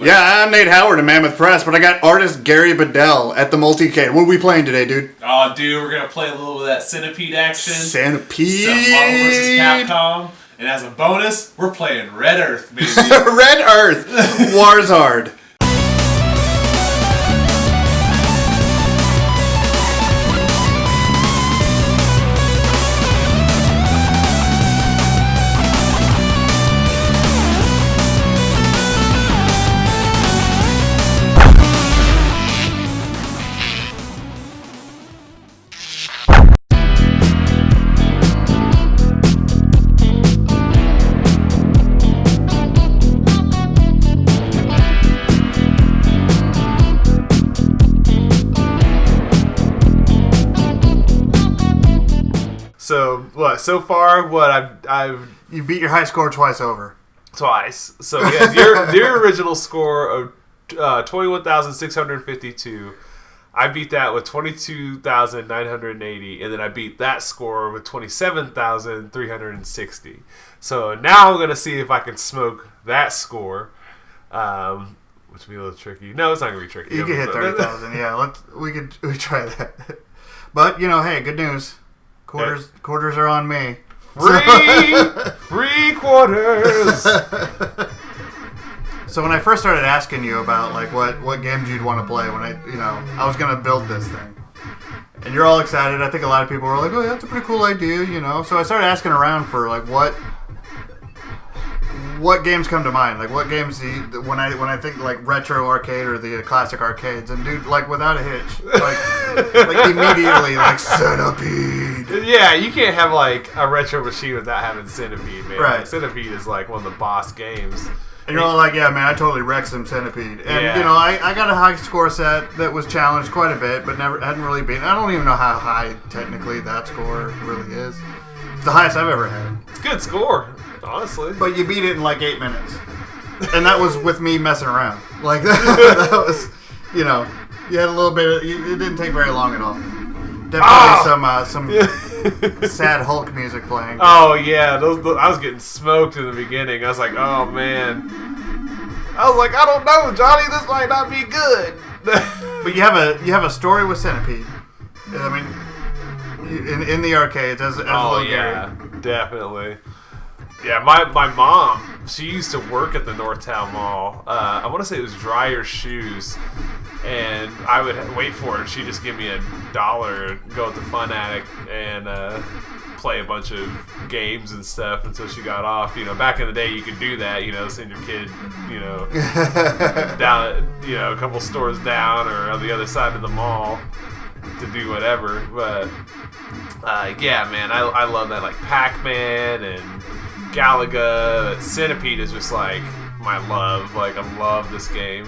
Yeah, I'm Nate Howard at Mammoth Press, but I got artist Gary Bedell at the Multicade. What are we playing today, dude? Oh, dude, we're going to play a little of that Centipede action. Centipede. Some Marvel vs. Capcom. And as a bonus, we're playing Red Earth, baby. Red Earth. Warzard. So far, I've You beat your high score twice over. Twice. So yeah, your original score of 21,652. I beat that with 22,980, and then I beat that score with 27,360. So now I'm gonna see if I can smoke that score, which will be a little tricky. No, it's not gonna be tricky. You can hit 30,000. Yeah, we try that. But hey, good news. Quarters are on me. Free quarters. So when I first started asking you about what games you'd want to play when I was gonna build this thing, and you're all excited. I think a lot of people were like, "Oh, that's a pretty cool idea," So I started asking around for what games come to mind? Like, what games when I think like retro arcade or the classic arcades, and dude, without a hitch, immediately Centipede. Yeah, you can't have a retro machine without having Centipede, man. Right. Centipede is one of the boss games. And you're all like, yeah, man, I totally wrecked some Centipede. And, I got a high score set that was challenged quite a bit, but hadn't really beaten. I don't even know how high, technically, that score really is. It's the highest I've ever had. It's a good score, honestly. But you beat it in 8 minutes. And that was with me messing around. That was, you had a little bit it didn't take very long at all. Definitely some sad Hulk music playing. Oh yeah, I was getting smoked in the beginning. I was like, oh man. I was like, I don't know, Johnny. This might not be good. But you have a story with Centipede. I mean, in the arcades as oh yeah, Gary. Definitely. Yeah, my mom, she used to work at the Northtown Mall. I want to say it was Dryer Shoes. And I would wait for her. She'd just give me $1, go with the Fun Addict, and play a bunch of games and stuff until she got off. Back in the day, you could do that. Send your kid, down, a couple stores down or on the other side of the mall to do whatever. But yeah, man, I love that. Pac-Man and Galaga. Centipede is just my love. I love this game.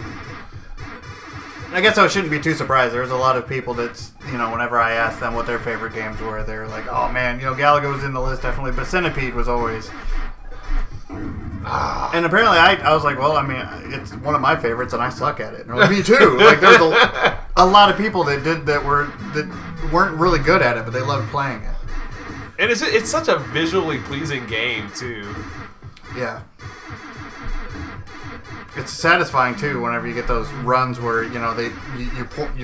I guess I shouldn't be too surprised. There's a lot of people that's, whenever I ask them what their favorite games were, they're like, oh man, Galaga was in the list definitely, but Centipede was always. And apparently I was like, well, I mean, it's one of my favorites and I suck at it. And like, me too. There's a lot of people that weren't really good at it, but they loved playing it. And it's such a visually pleasing game too. Yeah. It's satisfying too whenever you get those runs where you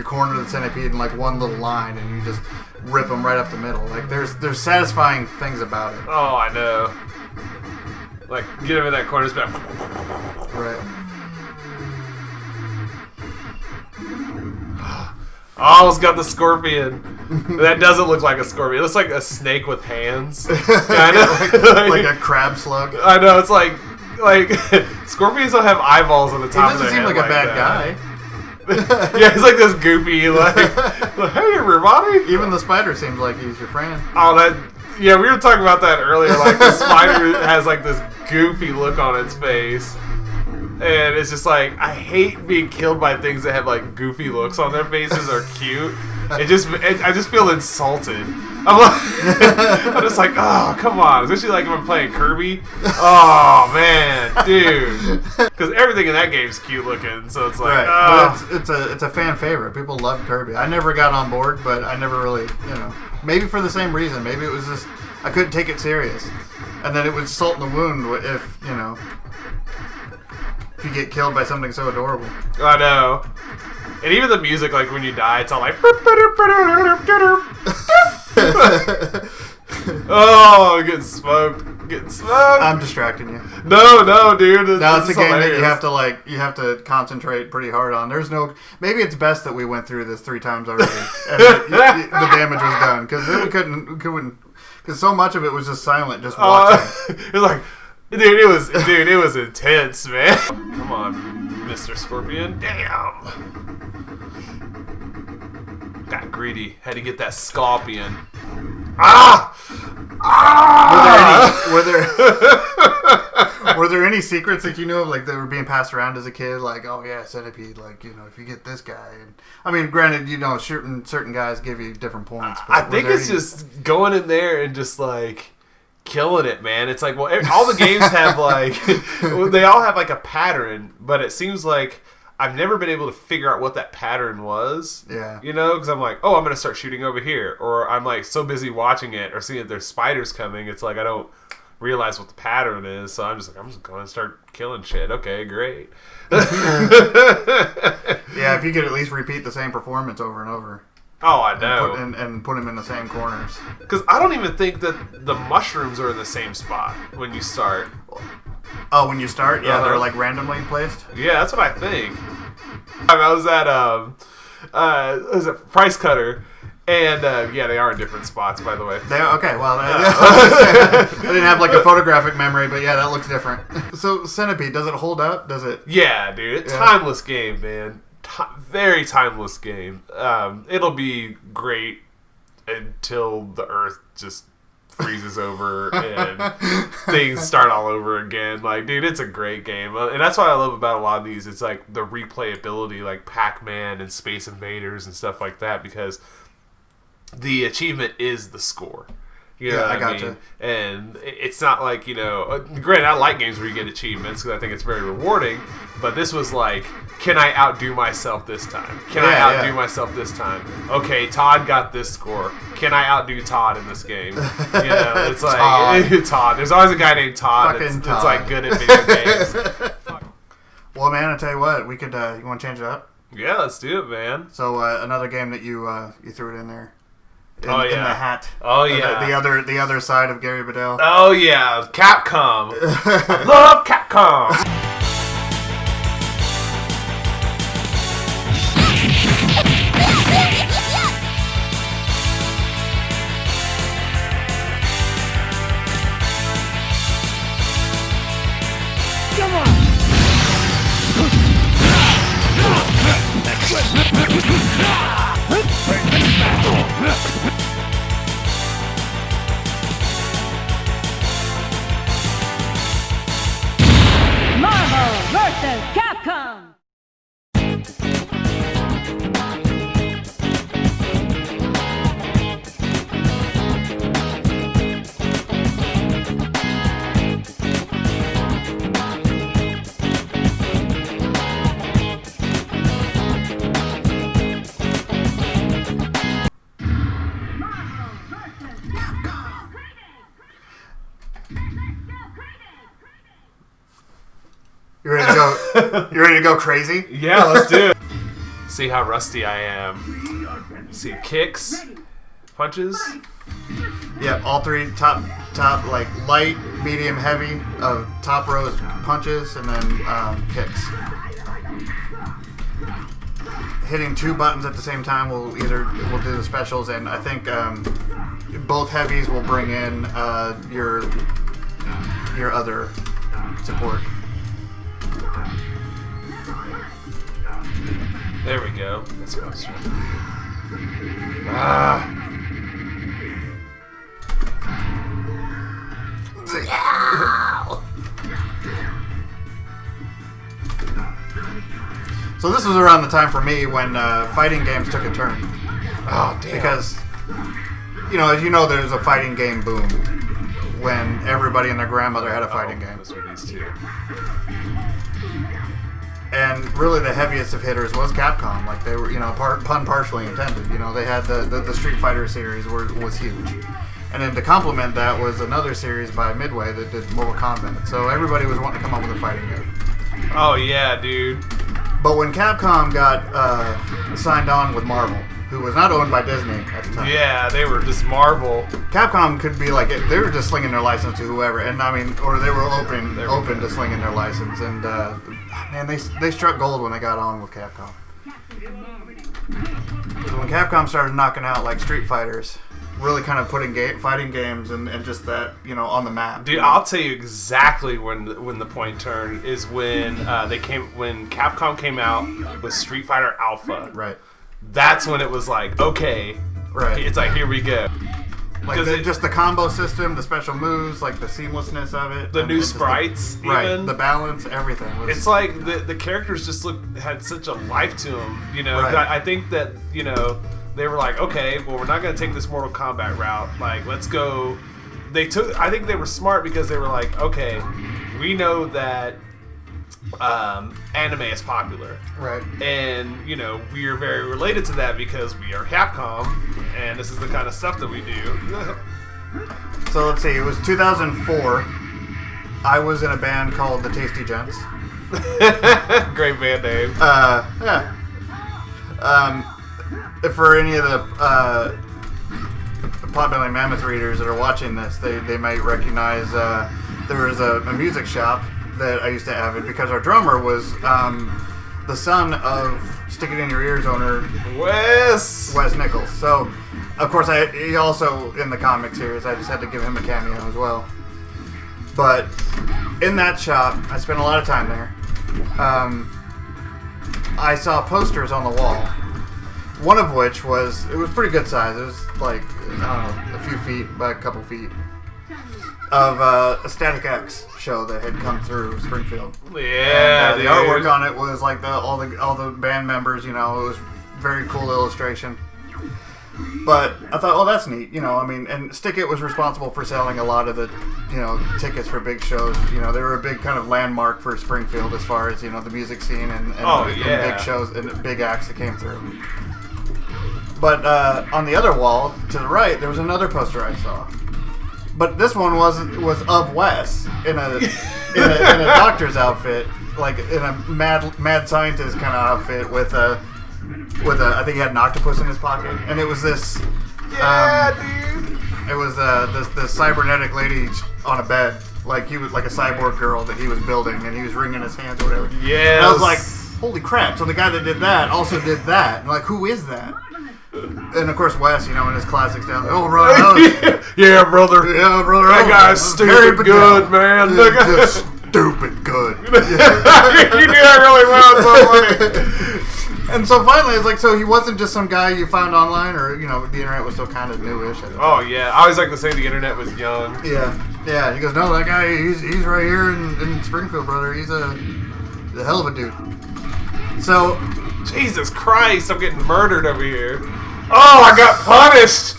corner the Centipede in one little line and you just rip them right up the middle. There's satisfying things about it. Oh, I know. Get him in that corner, just back. Right. I almost got the scorpion. That doesn't look like a scorpion. It looks like a snake with hands. Kind of like a crab slug. I know. It's like scorpions don't have eyeballs on the top of their head. He doesn't seem like a bad guy. Yeah, he's this goofy, hey everybody. Even the spider seems like he's your friend. Oh, we were talking about that earlier. The spider has this goofy look on its face. And it's just I hate being killed by things that have goofy looks on their faces or cute. I just feel insulted. I'm just oh, come on. Especially if I'm playing Kirby. Oh, man, dude. Because everything in that game is cute looking. So it's right. Oh. Well, it's a fan favorite. People love Kirby. I never got on board, but I never really, maybe for the same reason. Maybe it was just I couldn't take it serious. And then it would salt in the wound if you get killed by something so adorable. I know. And even the music, like when you die, it's all like. Oh, getting smoked. I'm distracting you. No, dude. No, it's a game that you have to concentrate pretty hard on. There's no. Maybe it's best that we went through this 3 times already, and the damage was done because we couldn't. Because so much of it was just silent, just watching. It was like, it was intense, man. Come on, Mr. Scorpion. Damn. Got greedy. Had to get that scorpion. Were there any secrets that you knew of, like that were being passed around as a kid? Like, oh yeah, Centipede. Like, if you get this guy, and I mean, granted, certain guys give you different points. But I think it's just going in there and just like killing it, man. It's like, well, all the games have like they all have like a pattern, but it seems like I've never been able to figure out what that pattern was. Yeah. Because I'm like, oh, I'm going to start shooting over here. Or I'm like so busy watching it or seeing if there's spiders coming. It's like I don't realize what the pattern is. So I'm just going to start killing shit. Okay, great. Yeah, if you could at least repeat the same performance over and over. Oh, I know. And put them in the same corners. Because I don't even think that the mushrooms are in the same spot when you start. Oh, when you start? Yeah, they're like randomly placed? Yeah, that's what I think. I was at Price Cutter, and yeah, they are in different spots, by the way. Okay, well, I didn't have like a photographic memory, but yeah, that looks different. So, Centipede, does it hold up? Does it? Yeah, dude. Timeless game, man. Very timeless game. It'll be great until the Earth just freezes over and things start all over again. Like, dude, it's a great game. And that's what I love about a lot of these. It's like the replayability, like Pac-Man and Space Invaders and stuff like that, because the achievement is the score. You know I gotcha. mean? And it's not like, granted, I like games where you get achievements because I think it's very rewarding, but this was like, can I outdo myself this time? Can I outdo myself this time? Okay, Todd got this score. Can I outdo Todd in this game? It's like, Todd. There's always a guy named Todd that's like good at video games. Well, man, I tell you what, we could, you want to change it up? Yeah, let's do it, man. So, another game that you threw it in there. In the hat. Oh yeah. The other side of Gary Bedell. Oh yeah, Capcom. I love Capcom. Come on. Marvel vs. Capcom. You ready to go? You ready to go crazy? Yeah, let's do it. See how rusty I am. See kicks, punches. Yeah, all three top like light, medium, heavy of top rows punches, and then kicks. Hitting 2 buttons at the same time we'll do the specials, and I think both heavies will bring in your other support. There we go. That's what I was trying to do. Ah. So this was around the time for me when fighting games took a turn. Oh, damn. Because, as you know, there's a fighting game boom when everybody and their grandmother had a fighting game. Those were these two. And really the heaviest of hitters was Capcom. Like, they were, pun partially intended. They had the Street Fighter series was huge. And then to complement that was another series by Midway that did Mortal Kombat. So everybody was wanting to come up with a fighting game. Oh yeah, dude. But when Capcom got signed on with Marvel, who was not owned by Disney at the time. Yeah, they were just Marvel. Capcom could be like, they were just slinging their license to whoever, and I mean, or they were open to slinging their license, and man, they struck gold when they got on with Capcom. So when Capcom started knocking out like Street Fighters, really kind of putting fighting games and just that, you know, on the map. Dude, I'll tell you exactly when the point turned is when when Capcom came out with Street Fighter Alpha. Right. That's when it was like, okay, right. It's like, here we go. Like just the combo system, the special moves, like the seamlessness of it, the new sprites, right? The balance, everything. It's like the characters just had such a life to them, you know. Right. I think that, you know, they were like, okay, well, we're not going to take this Mortal Kombat route. Like, let's go. I think they were smart because they were like, okay, we know that anime is popular, right? And you know, we are very related to that because we are Capcom, and this is the kind of stuff that we do. So let's see, it was 2004. I was in a band called the Tasty Gents. Great band name. Yeah. For any of the Potbelly Mammoth readers that are watching this, they might recognize there was a music shop that I used to have it because our drummer was the son of Stick It In Your Ears owner Wes Nichols. So, of course, he also in the comic series. I just had to give him a cameo as well. But in that shop, I spent a lot of time there. I saw posters on the wall. One of which was pretty good size. It was like, I don't know, a few feet by a couple feet. Of a Static X show that had come through Springfield. Yeah, and, the artwork on it was like all the band members. You know, it was very cool illustration. But I thought, oh, that's neat. You know, I mean, and Stick It was responsible for selling a lot of the, you know, tickets for big shows. You know, they were a big kind of landmark for Springfield as far as, you know, the music scene and big shows and big acts that came through. But on the other wall to the right, there was another poster I saw. But this one was of Wes in a doctor's outfit, like in a mad scientist kind of outfit with a I think he had an octopus in his pocket, and it was this. Yeah, dude. It was this cybernetic lady on a bed, like he was like a cyborg girl that he was building, and he was wringing his hands or whatever. Yeah. And I was like, holy crap! So the guy that did that also did that. And like, who is that? And of course, Wes, you know, in his classic style, oh, brother, yeah, brother, that guy's stupid good, man. Just stupid good. You do that really well, it's so funny. And so finally, it's like, so he wasn't just some guy you found online, or, you know, the internet was still kind of newish. Oh yeah, I always like to say the internet was young. Yeah. He goes, no, that guy, he's right here in Springfield, brother. He's a hell of a dude. So, Jesus Christ, I'm getting murdered over here. Oh, I got punished.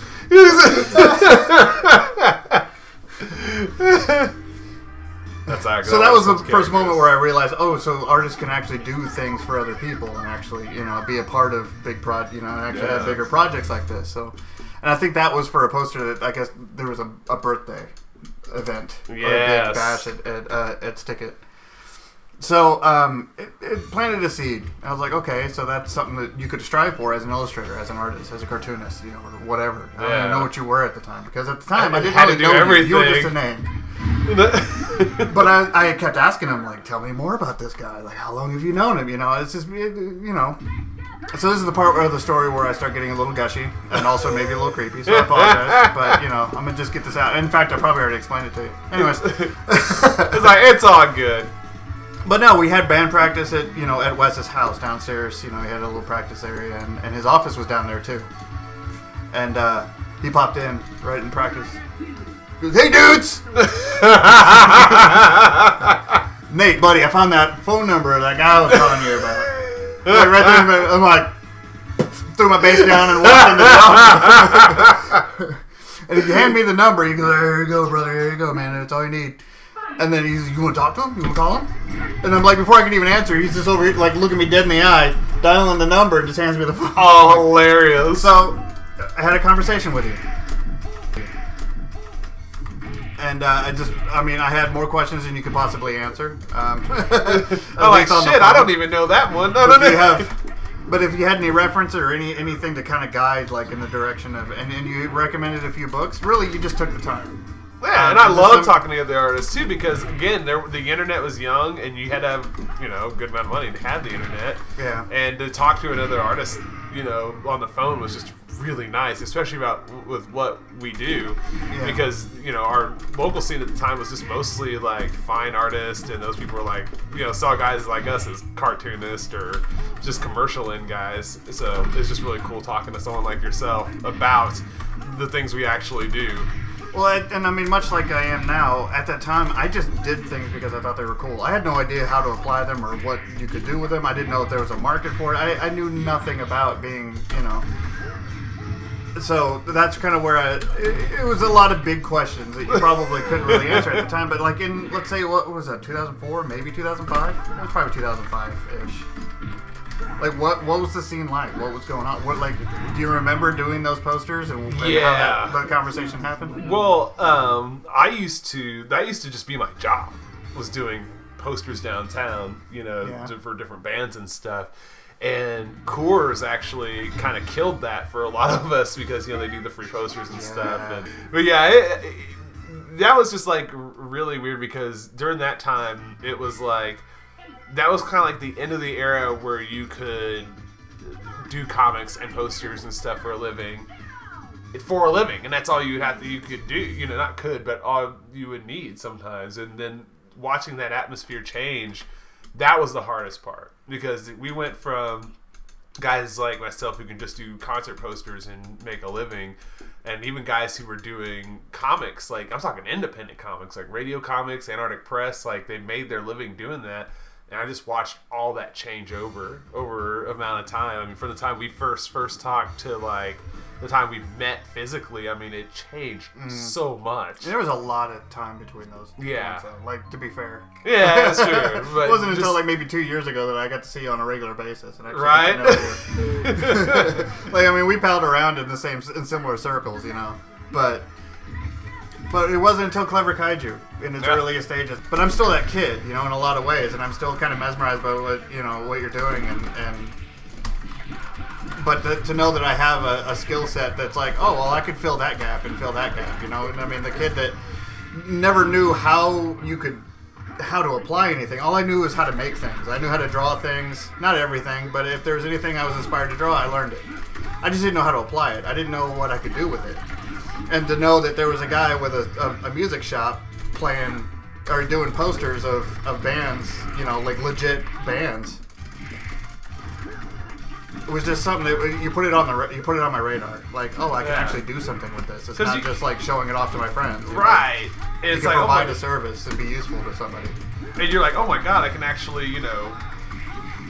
That's so that was the first moment where I realized, oh, so artists can actually do things for other people and actually, you know, be a part of big and actually have bigger projects like this. So, and I think that was for a poster that I guess there was a birthday event or a big bash at Stick It. So it planted a seed. I was like, okay, so that's something that you could strive for as an illustrator, as an artist, as a cartoonist, you know, or whatever. I don't even know what you were at the time, because at the time I didn't really know everything. You were just a name. But I kept asking him, like, tell me more about this guy. Like, how long have you known him? You know, it's just, you know. So this is the part of the story where I start getting a little gushy and also maybe a little creepy. So I apologize, but you know, I'm gonna just get this out. In fact, I probably already explained it to you. Anyways, it's like, it's all good. But no, we had band practice at Wes's house downstairs. You know, he had a little practice area, and his office was down there too. And he popped in right in practice. He goes, "Hey, dudes!" Nate, buddy, I found that phone number of that guy I was telling you about. Like right there, I'm like, threw my bass down and walked in the office. And he handed me the number. He goes, "Here you go, brother. Here you go, man. That's all you need." And then he's, "You want to talk to him? You want to call him?" And I'm like, before I can even answer, he's just over here, like, looking me dead in the eye, dialing the number, and just hands me the phone. Oh, hilarious. So, I had a conversation with you. And I had more questions than you could possibly answer. I'm like, shit, I don't even know that one. No. But if you had any reference or anything to kind of guide, like in the direction of, and you recommended a few books, really, you just took the time. Yeah, and I love talking to other artists too because again, the internet was young, and you had to have a good amount of money to have the internet. Yeah. And to talk to another artist, on the phone was just really nice, especially with what we do, because our local scene at the time was just mostly like fine artists, and those people were like saw guys like us as cartoonists or just commercial end guys. So it's just really cool talking to someone like yourself about the things we actually do. Well, much like I am now, at that time, I just did things because I thought they were cool. I had no idea how to apply them or what you could do with them. I didn't know if there was a market for it. I knew nothing about being, So that's kind of where it was a lot of big questions that you probably couldn't really answer at the time. But like in, let's say, what was that, 2004, maybe 2005? It was probably 2005-ish. Like, what was the scene like? What was going on? Do you remember doing those posters and how that conversation happened? Well, that used to just be my job, was doing posters downtown, for different bands and stuff. And Coors actually kind of killed that for a lot of us because, they do the free posters and stuff. But that was just like really weird because during that time, it was like, that was kind of like the end of the era where you could do comics and posters and stuff for a living, and that's all you could do. Not could, but all you would need sometimes. And then watching that atmosphere change, that was the hardest part because we went from guys like myself who can just do concert posters and make a living, and even guys who were doing comics, like I'm talking independent comics, like Radio Comics, Artist Press, like they made their living doing that. And I just watched all that change over amount of time. From the time we first talked to like the time we met physically, it changed so much. And there was a lot of time between those. Yeah. Ones, to be fair. Yeah, that's true. But it wasn't until like maybe 2 years ago that I got to see you on a regular basis. And actually right. We palled around in similar circles, but it wasn't until Clever Kaiju in its earliest stages. But I'm still that kid, in a lot of ways, and I'm still kind of mesmerized by what you're doing, but to know that I have a skill set that's like, oh well, I could fill that gap and fill that gap, the kid that never knew how to apply anything. All I knew was how to make things. I knew how to draw things, not everything, but if there was anything I was inspired to draw, I learned it. I just didn't know how to apply it. I didn't know what I could do with it. And to know that there was a guy with a music shop playing or doing posters of bands, like legit bands. It was just something that you put it on my radar. Like, oh, I can actually do something with this. It's not just like showing it off to my friends. Right. You can provide a service and be useful to somebody. And you're like, oh my god, I can actually,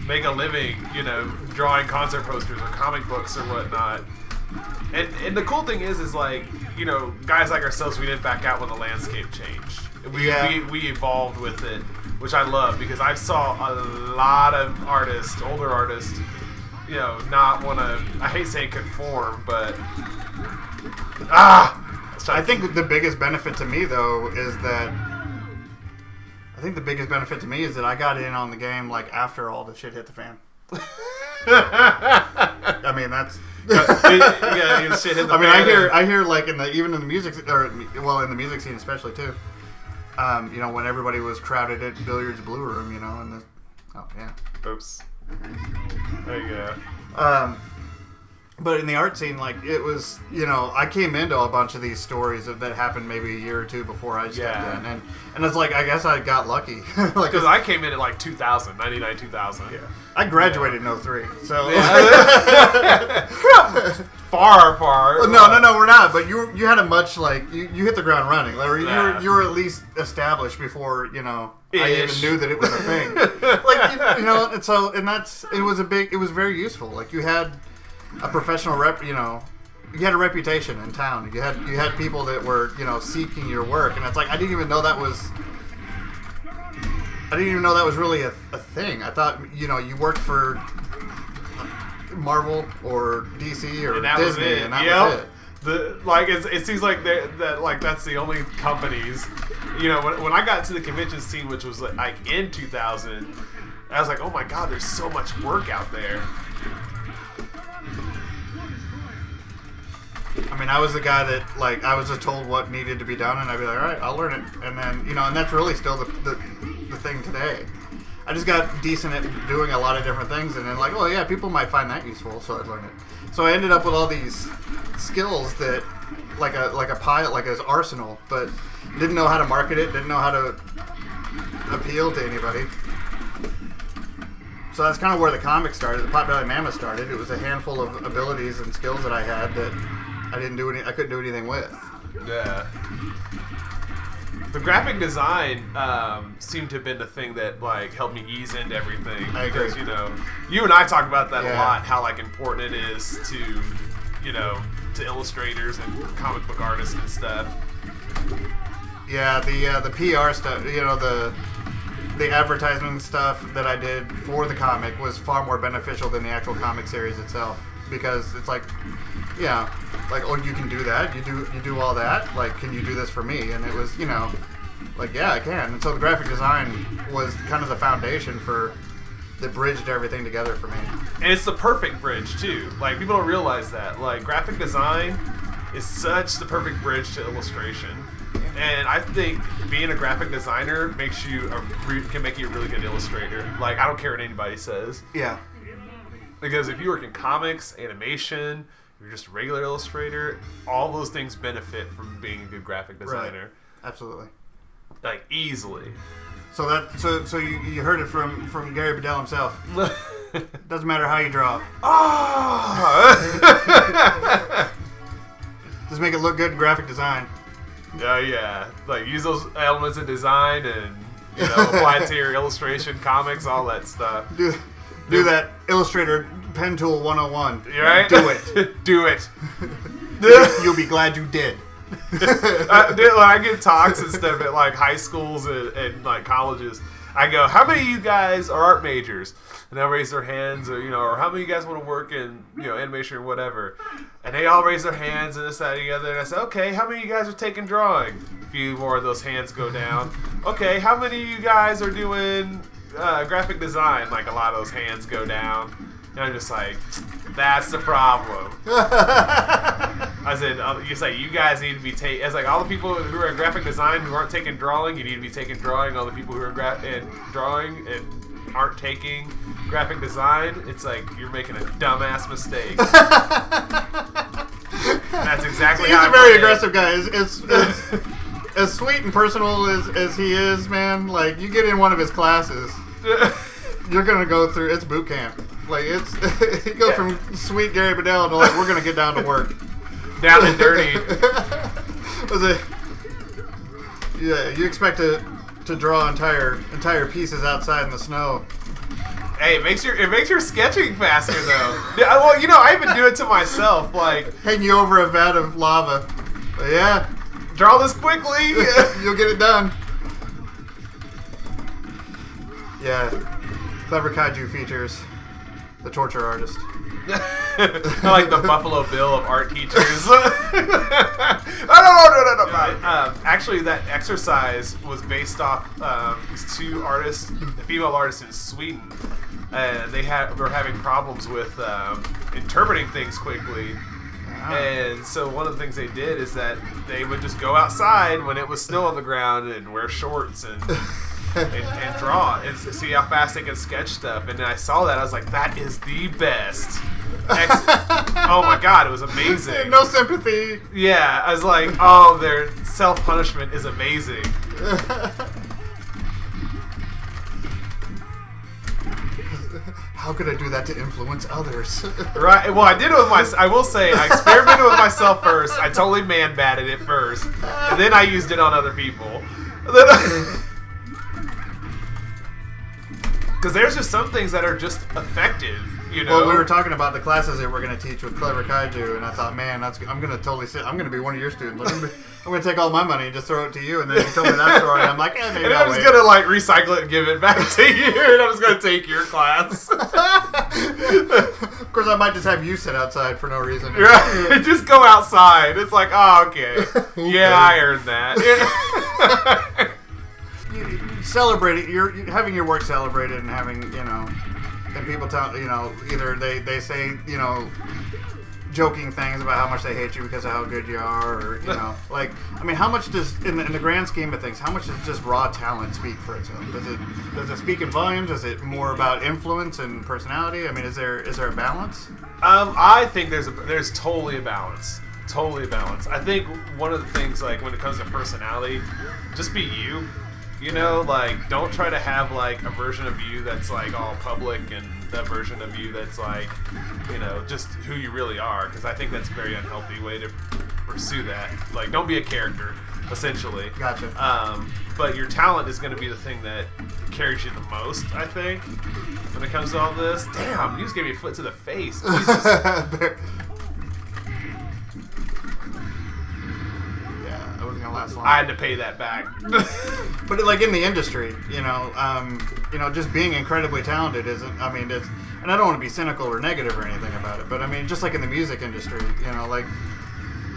make a living, drawing concert posters or comic books or whatnot. And the cool thing is like, guys like ourselves, we didn't back out when the landscape changed. We evolved with it, which I love because I saw a lot of artists, older artists, not want to, I hate saying conform, but I think the biggest benefit to me though is that I got in on the game like after all the shit hit the fan. That's shit hit the fan. I hear like in the music in the music scene especially too. When everybody was crowded at Billiards Blue Room, Oops. There you go. But in the art scene, like it was, I came into a bunch of these stories that happened maybe a year or two before I stepped in, and it's like I guess I got lucky, because I came in at like 2000, 99, 2000. Yeah, I graduated in 03, so far. No, we're not. But you had a much you hit the ground running. Like, you were at least established before I even knew that it was a thing. It was very useful. Like you had a professional rep, you had a reputation in town. You had people that were, seeking your work, and it's like I didn't even know that was really a thing. I thought, you worked for Marvel or DC or Disney, and that was it. It seems like that's the only companies. You know, when I got to the convention scene, which was like in 2000, I was like, oh my god, there's so much work out there. I mean, I was the guy that, like, I was just told what needed to be done, and I'd be like, all right, I'll learn it. And then, you know, and that's really still the thing today. I just got decent at doing a lot of different things, and then, like, oh, yeah, people might find that useful, so I'd learn it. So I ended up with all these skills that, like a pilot, like his arsenal, but didn't know how to market it, didn't know how to appeal to anybody. So that's kind of where the comic started, the Pot Belly Mammoth started. It was a handful of abilities and skills that I had that I couldn't do anything with. Yeah. The graphic design seemed to have been the thing that like helped me ease into everything. I agree. Because, you know, you and I talk about that a Yeah. lot, how like important it is to, you know, to illustrators and comic book artists and stuff. Yeah, the PR stuff, you know, the advertisement stuff that I did for the comic was far more beneficial than the actual comic series itself, because it's like, yeah, like, oh, you can do that, you do all that, like, can you do this for me? And it was, you know, like, yeah, I can. And so the graphic design was kind of the foundation that bridged everything together for me. And it's the perfect bridge too. Like, people don't realize that. Like, graphic design is such the perfect bridge to illustration. And I think being a graphic designer can make you a really good illustrator. Like, I don't care what anybody says. Yeah. Because if you work in comics, animation, you're just a regular illustrator, all those things benefit from being a good graphic designer. Right. Absolutely. Like, easily. So you heard it from Gary Bedell himself. Doesn't matter how you draw. Oh! Just make it look good in graphic design. Yeah. Like, use those elements of design and, you know, apply it to your illustration, comics, all that stuff. Do that Illustrator Pen Tool 101. You right? Do it. Do it. You'll be glad you did. Dude, when I get talks and stuff at like high schools and like colleges, I go, how many of you guys are art majors? And they'll raise their hands, or, you know, or how many of you guys want to work in, you know, animation or whatever? And they all raise their hands and this, that, and the other. And I say, okay, how many of you guys are taking drawing? A few more of those hands go down. Okay, how many of you guys are doing graphic design? Like, a lot of those hands go down. And I'm just like, that's the problem. I said, you say you guys need to be taking. It's like all the people who are in graphic design who aren't taking drawing, you need to be taking drawing. All the people who are in drawing and aren't taking graphic design, it's like you're making a dumbass mistake. That's exactly how he's a very aggressive guy. As sweet and personal as he is, man, like, you get in one of his classes, you're gonna go through, it's boot camp. Like, it's you go from sweet Gary Bedell to, like, we're gonna get down to work. Down and dirty. Yeah, you expect to draw entire pieces outside in the snow. Hey, it makes your sketching faster though. Yeah, well, you know, I even do it to myself. Like, hang you over a vat of lava. But yeah, draw this quickly. You'll get it done. Yeah, Clever Kaiju features the torture artist. Like the Buffalo Bill of art teachers. No. Actually, that exercise was based off these two artists, female artists in Sweden, and they were having problems with interpreting things quickly. And so one of the things they did is that they would just go outside when it was snow on the ground and wear shorts and draw and see how fast they can sketch stuff. And then I saw that, I was like, that is the best. Oh my god, it was amazing. No sympathy. Yeah, I was like, oh, their self-punishment is amazing. How could I do that to influence others? Right. Well, I did it with I will say, I experimented with myself first. I totally man-batted it first, and then I used it on other people. Because there's just some things that are just effective, you know. Well, we were talking about the classes that we're going to teach with Clever Kaiju, and I thought, man, I'm going to totally I'm going to be one of your students. I'm going to take all my money and just throw it to you, and then you told me that story, and I'm like, maybe and I'm just going to, like, recycle it and give it back to you, and I'm just going to take your class. Of course, I might just have you sit outside for no reason. Right. Just go outside. It's like, oh, okay. Yeah, I earned that. You celebrate it. You're having your work celebrated and having, and people tell, either they say, joking things about how much they hate you because of how good you are, or, how much does, in the grand scheme of things, how much does just raw talent speak for itself? Does it speak in volumes? Is it more about influence and personality? I mean, is there a balance? I think there's totally a balance. Totally a balance. I think one of the things, like, when it comes to personality, just be you. Don't try to have, like, a version of you that's, like, all public and a version of you that's, like, just who you really are. Because I think that's a very unhealthy way to pursue that. Like, don't be a character, essentially. Gotcha. But your talent is going to be the thing that carries you the most, I think, when it comes to all this. Damn, you just gave me a foot to the face. Jesus. Last long. I had to pay that back. But like in the industry, just being incredibly talented isn't. I mean, and I don't want to be cynical or negative or anything about it, but I mean, just like in the music industry,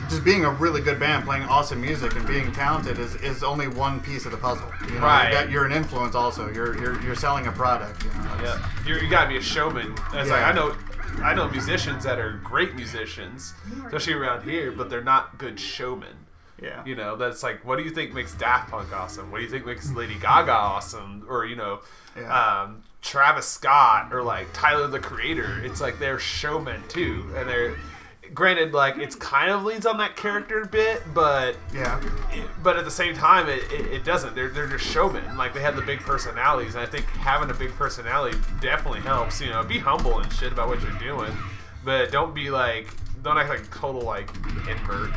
just being a really good band, playing awesome music, and being talented is only one piece of the puzzle. Right. You're an influence also. You're selling a product. Yeah. You gotta be a showman. It's Yeah. like I know musicians that are great musicians, especially around here, but they're not good showmen. Yeah. That's like, what do you think makes Daft Punk awesome? What do you think makes Lady Gaga awesome? Or, Travis Scott or, like, Tyler, the Creator. It's like they're showmen, too. And they're, granted, like, it's kind of leans on that character bit, but... Yeah. But at the same time, it doesn't. They're just showmen. Like, they have the big personalities. And I think having a big personality definitely helps. Be humble and shit about what you're doing. But don't be, like... Don't act like total, like, invert,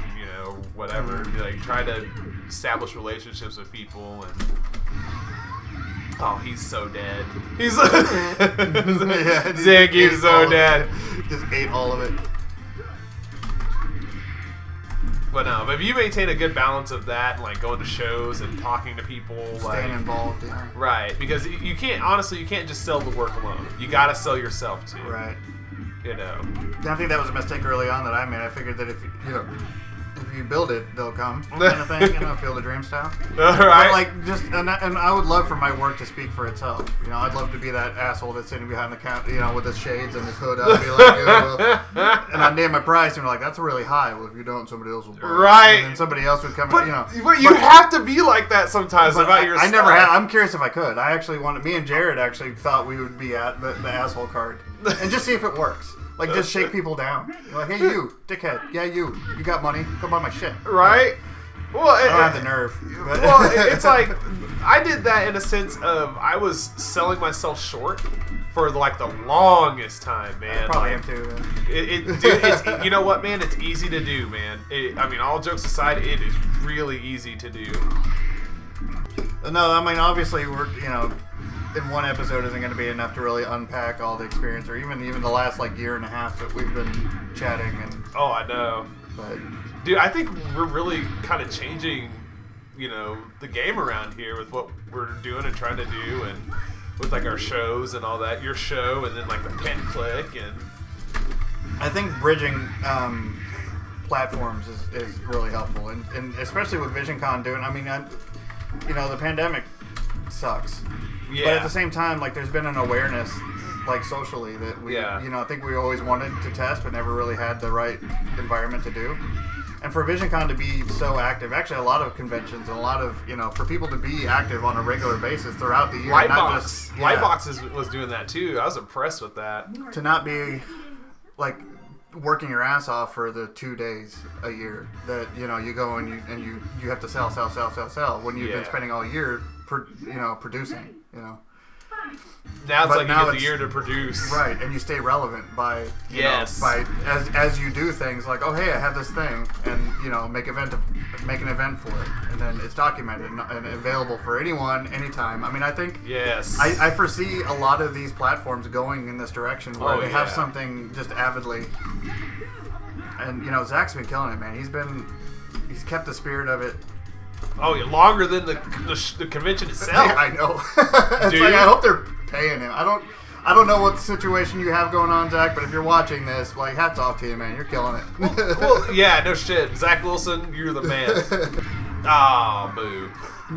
whatever. Like, try to establish relationships with people and... Oh, he's so dead. He's... Zig, he's so dead. Just ate all of it. But no, but if you maintain a good balance of that, and, like, going to shows and talking to people, staying involved, yeah. Right, because you can't just sell the work alone. You gotta sell yourself, too. Right. I think that was a mistake early on that I made. I figured that if you build it, they'll come, kind of thing. Field of Dream style. Right. But and I would love for my work to speak for itself. I'd love to be that asshole that's sitting behind the counter, with his shades and his hood up, and be like, and I'd name my price, and be like, that's really high. Well, if you don't, somebody else will buy it. Right. And then somebody else would come. But you have to be like that sometimes about your. I never had. I'm curious if I could. I actually wanted. Me and Jared actually thought we would be at the asshole card and just see if it works. Like, just shake people down. You're like, hey, you, dickhead. Yeah, you got money. Come buy my shit. Right? Well, I don't have the nerve. Well, it's like, I did that in a sense of, I was selling myself short for, like, the longest time, man. I probably am too, man. Dude, you know what, man? It's easy to do, man. All jokes aside, it is really easy to do. No, obviously, we're, in one episode isn't going to be enough to really unpack all the experience, or even the last year and a half that we've been chatting. And oh, I know. But dude, I think we're really kind of changing, the game around here with what we're doing and trying to do, and with our shows and all that. Your show, and then the Pen Click, and I think bridging platforms is really helpful, and especially with VisionCon doing. The pandemic sucks. Yeah. But at the same time, there's been an awareness, socially, that we, I think we always wanted to test, but never really had the right environment to do. And for VisionCon to be so active, actually a lot of conventions and a lot of, for people to be active on a regular basis throughout the year. Lightbox was doing that too. I was impressed with that. To not be, working your ass off for the 2 days a year that, you go and you have to sell when you've been spending all year, producing, Now it's you get the year to produce. Right, and you stay relevant by as you do things like, oh hey, I have this thing, and make an event for it, and then it's documented and available for anyone, anytime. I think I foresee a lot of these platforms going in this direction where they have something just avidly, and Zach's been killing it, man. He's kept the spirit of it. Oh, yeah, longer than the convention itself. Yeah, I know. It's Dude. I hope they're paying him. I don't know what situation you have going on, Zach, but if you're watching this, like, hats off to you, man. You're killing it. Well, yeah, no shit. Zach Wilson, you're the man. Ah, boo.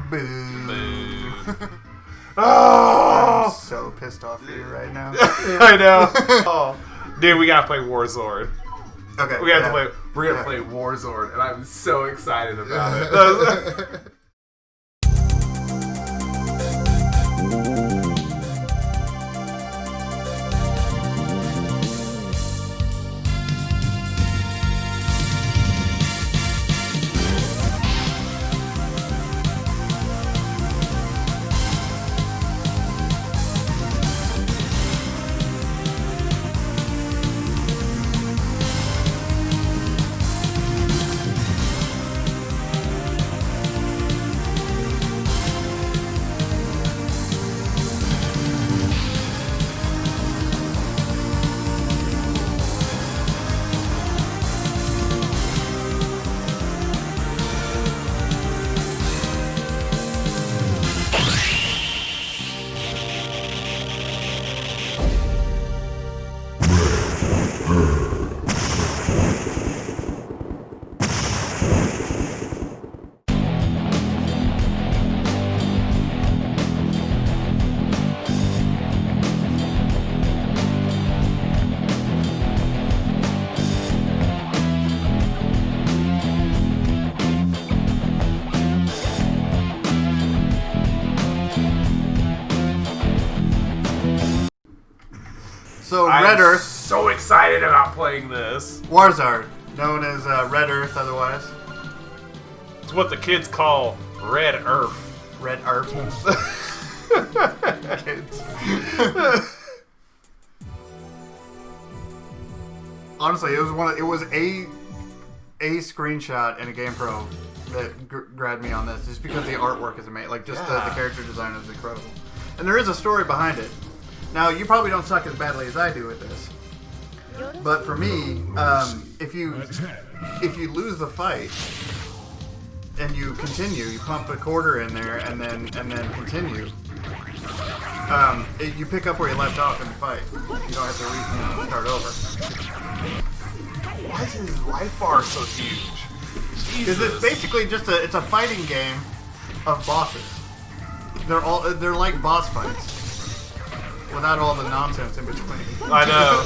Boo. Oh, I'm so pissed off at you right now. I know. Oh, dude, we gotta play Warzone. Okay. We have to play. We're gonna play Warzone, and I'm so excited about it. So, Red Earth. So excited about playing this. Warzard, known as Red Earth otherwise. It's what the kids call Red Earth. Red Earth. Kids. Honestly, it was a screenshot in a Game Pro that grabbed me on this, just because the artwork is amazing. Like, just the character design is incredible. And there is a story behind it. Now, you probably don't suck as badly as I do with this, but for me, if you lose the fight and you continue, you pump a quarter in there and then continue. You pick up where you left off in the fight. You don't have to start over. Why is his life bar so huge? Because it's basically just it's a fighting game of bosses. They're like boss fights. Without all the nonsense in between. I know.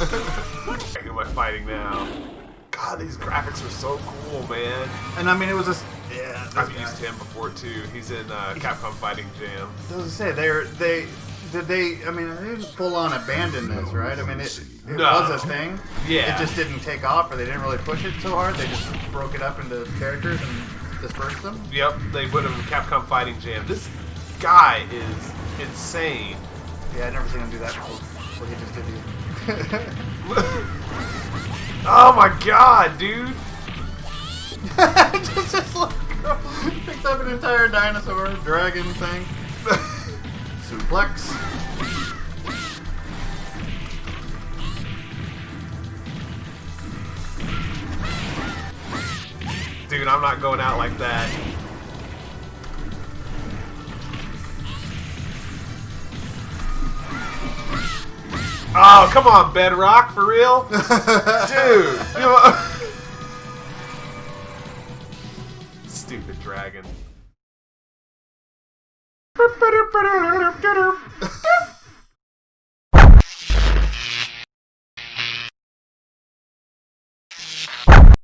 Who am I fighting now? God, these graphics are so cool, man. And I mean, it was I've used him before too. He's in Capcom Fighting Jam. I was gonna say they didn't full on abandon this, right? I mean, it was a thing. Yeah. It just didn't take off, or they didn't really push it so hard. They just broke it up into characters and dispersed them. Yep, they put him in Capcom Fighting Jam. This guy is insane. Yeah, I've never seen him do that before. What he just did to you. Oh my god, dude! just look, picks up an entire dinosaur, dragon thing. Suplex. Dude, I'm not going out like that. Oh, come on, Bedrock, for real? Dude! You know, stupid dragon.